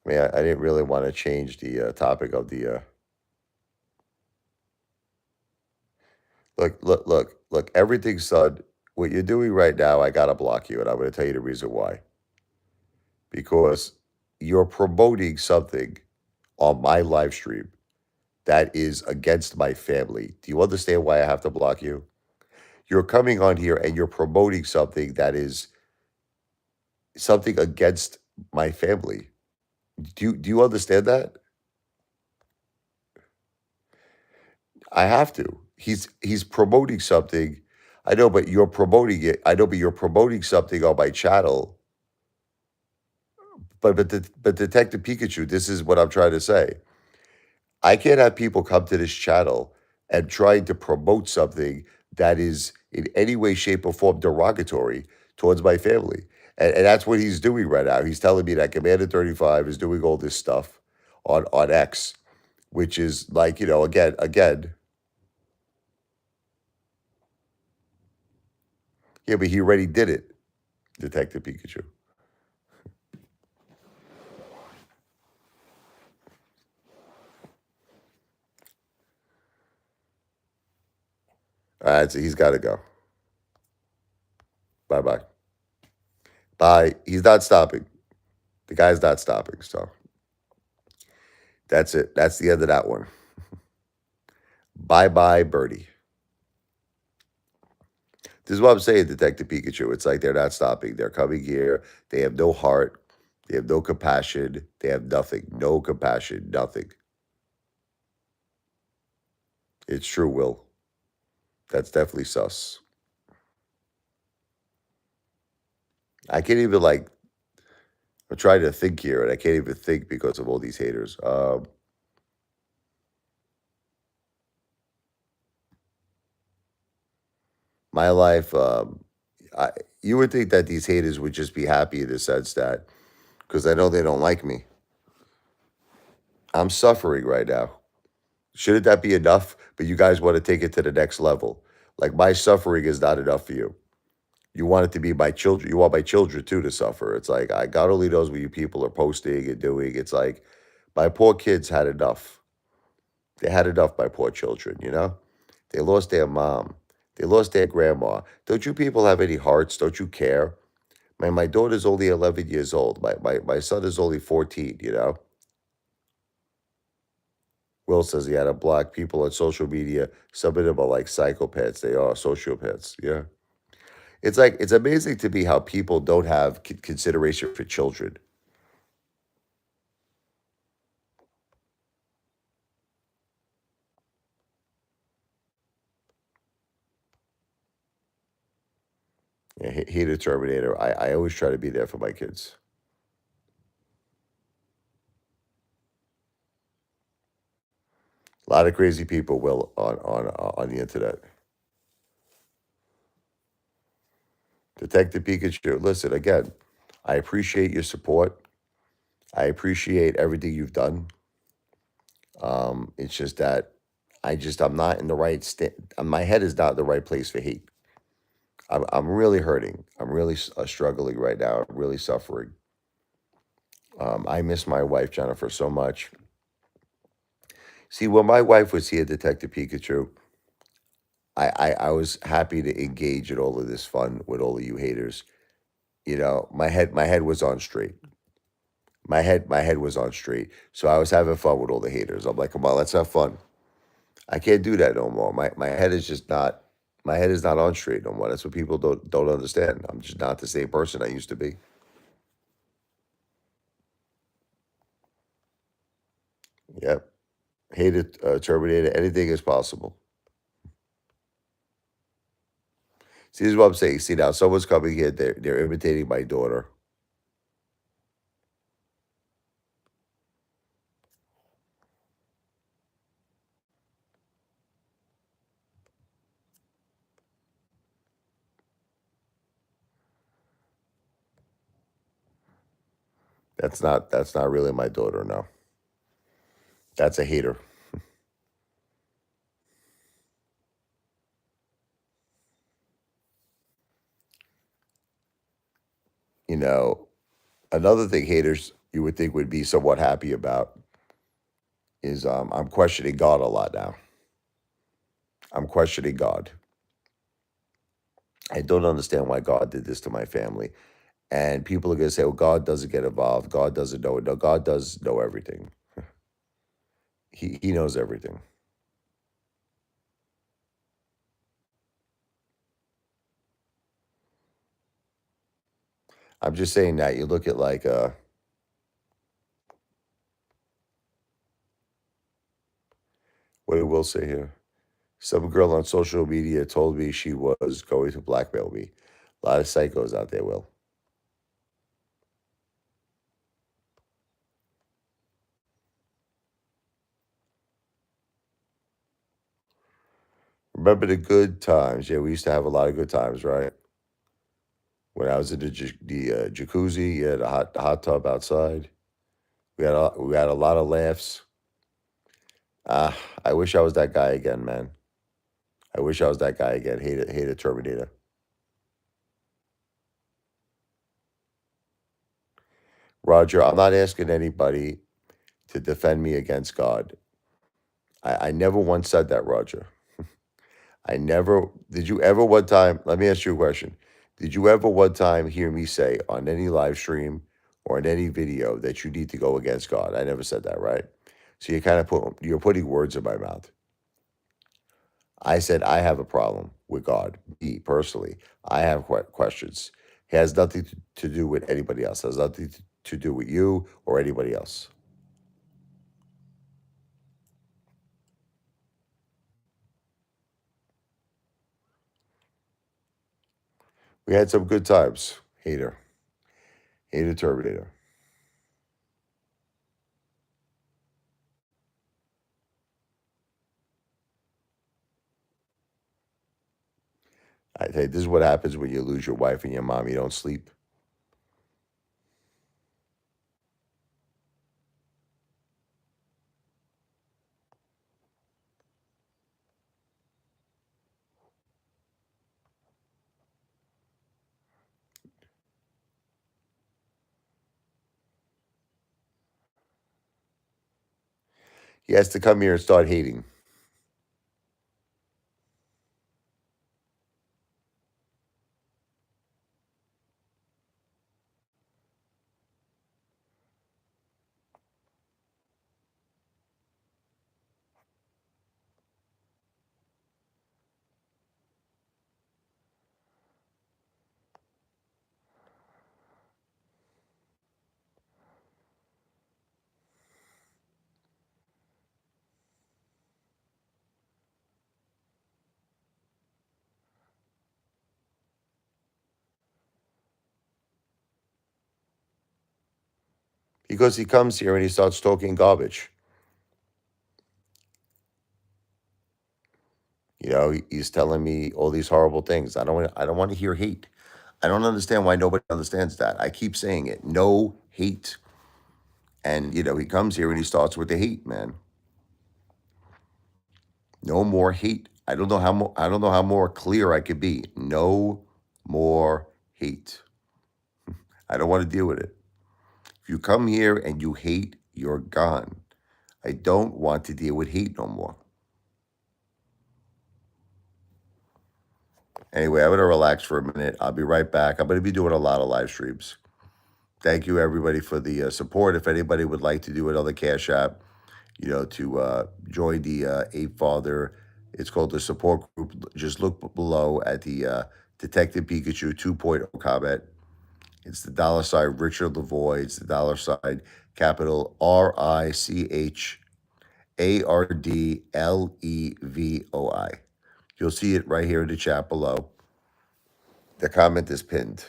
I mean, I didn't really want to change the topic of the. Look. Everything, son. What you're doing right now, I gotta block you, and I'm going to tell you the reason why. Because you're promoting something on my live stream that is against my family. Do you understand why I have to block you? You're coming on here and you're promoting something that is something against my family. Do you understand that? I have to. He's promoting something. I know, but you're promoting it. I know, but you're promoting something on my channel. But Detective Pikachu, this is what I'm trying to say. I can't have people come to this channel and trying to promote something that is in any way, shape, or form derogatory towards my family. And that's what he's doing right now. He's telling me that Commander 35 is doing all this stuff on X, which is like, again, yeah, but he already did it, Detective Pikachu. All right, so he's got to go. Bye bye. Bye. He's not stopping. The guy's not stopping. So that's it. That's the end of that one. Bye bye, Birdie. This is what I'm saying, Detective Pikachu. It's like they're not stopping. They're coming here. They have no heart. They have no compassion. They have nothing. No compassion. Nothing. It's true, Will. That's definitely sus. I can't even like. I'm trying to think here, and I can't even think because of all these haters. My life. I, you would think that these haters would just be happy in the sense that because I know they don't like me. I'm suffering right now. Shouldn't that be enough? But you guys want to take it to the next level. Like my suffering is not enough for you. You want it to be my children. You want my children too to suffer. It's like I God only knows what you people are posting and doing. It's like my poor kids had enough. They had enough, my poor children, you know? They lost their mom. They lost their grandma. Don't you people have any hearts? Don't you care? My daughter's only 11 years old. My son is only 14, you know? Will says he had to block people on social media. Some of them are like psychopaths. They are sociopaths. Yeah. It's like it's amazing to me how people don't have consideration for children. Yeah, hate a Terminator. I always try to be there for my kids. A lot of crazy people will on the internet. Detective Pikachu. Listen again. I appreciate your support. I appreciate everything you've done. It's just that I'm not in the right state. My head is not in the right place for hate. I'm really hurting. I'm really struggling right now. I'm really suffering. I miss my wife Jennifer so much. See, when my wife was here, Detective Pikachu, I was happy to engage in all of this fun with all of you haters. My head was on straight. My head was on straight. So I was having fun with all the haters. I'm like, come on, let's have fun. I can't do that no more. My head is just not my head is not on straight no more. That's what people don't understand. I'm just not the same person I used to be. Yep. Hated Terminator. Anything is possible. See, this is what I'm saying. See now, someone's coming here. They're imitating my daughter. That's not really my daughter. No, that's a hater. You know, another thing haters you would think would be somewhat happy about is I'm questioning God a lot now. I'm questioning God. I don't understand why God did this to my family. And people are going to say, well, God doesn't get involved. God doesn't know it. No, God does know everything. He knows everything. I'm just saying that. You look at like, what did Will say here? Some girl on social media told me she was going to blackmail me. A lot of psychos out there, Will. Remember the good times? Yeah, we used to have a lot of good times, right? When I was in the jacuzzi, yeah, the hot tub outside. We had a lot of laughs. Ah, I wish I was that guy again, man. I wish I was that guy again. Hate a Terminator. Roger, I'm not asking anybody to defend me against God. I never once said that, Roger. I never, did you ever one time, let me ask you a question. Did you ever one time hear me say on any live stream or in any video that you need to go against God? I never said that, right? So you're putting words in my mouth. I said I have a problem with God, me personally. I have questions. It has nothing to do with anybody else. It has nothing to do with you or anybody else. We had some good times. Hater Terminator. I tell you, this is what happens when you lose your wife and your mom. You don't sleep. He has to come here and start hating. Because he comes here and he starts talking garbage. He's telling me all these horrible things. I don't want to hear hate. I don't understand why nobody understands that. I keep saying it. No hate. And he comes here and he starts with the hate, man. No more hate. I don't know how more clear I could be. No more hate. I don't want to deal with it. If you come here and you hate, you're gone. I don't want to deal with hate no more. Anyway, I'm going to relax for a minute. I'll be right back. I'm going to be doing a lot of live streams. Thank you, everybody, for the support. If anybody would like to do another Cash App, to join the Apefather, it's called the support group. Just look below at the Detective Pikachu 2.0 comment. It's the $ Richard Lavoie. It's the $ capital RICHARDLEVOI. You'll see it right here in the chat below. The comment is pinned.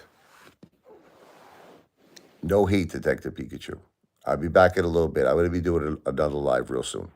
No hate, Detective Pikachu. I'll be back in a little bit. I'm going to be doing another live real soon.